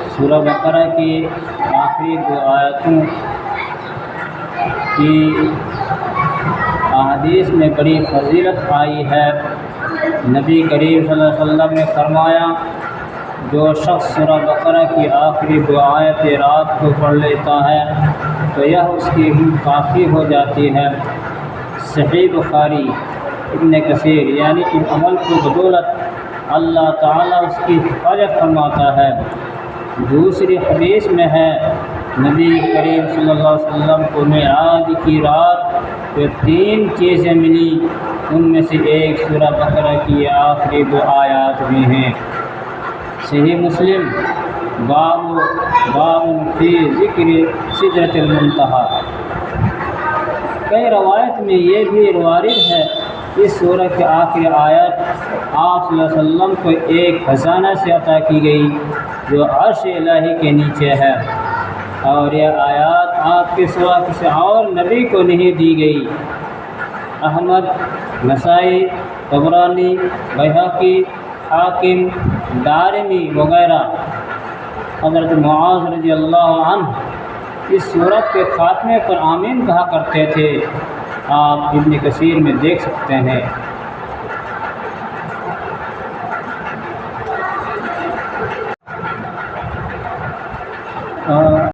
سورہ بقرہ کی آخری دو آیتوں کی احادیث میں بڑی فضیلت آئی ہے۔ نبی کریم صلی اللہ علیہ وسلم نے فرمایا، جو شخص سورہ بقرہ کی آخری دو آیتیں رات کو پڑھ لیتا ہے تو یہ اس کی کافی ہو جاتی ہے۔ صحیح بخاری۔ ابن کثیر یعنی کہ عمل کی بدولت اللہ تعالیٰ اس کی حفاظت فرماتا ہے۔ دوسری حدیث میں ہے، نبی کریم صلی اللہ علیہ وسلم کو معراج کی رات جو 3 چیزیں ملی، ان میں سے ایک سورہ بقرہ کی آخری 2 آیات بھی ہیں۔ صحیح مسلم۔ باب فی ذکر سدرۃ المنتہی۔ کئی روایت میں یہ بھی وارد ہے، اس سورہ کی آخری آیت آپ صلی اللہ علیہ وسلم کو ایک خزانہ سے عطا کی گئی جو عرش الہی کے نیچے ہے، اور یہ آیات آپ کے سوا کسی اور نبی کو نہیں دی گئی۔ احمد، نسائی، طبرانی، بیہقی، حاکم، دارمی وغیرہ۔ حضرت معاذ رضی اللہ عنہ اس سورت کے خاتمے پر آمین کہا کرتے تھے، آپ ابن کثیر میں دیکھ سکتے ہیں۔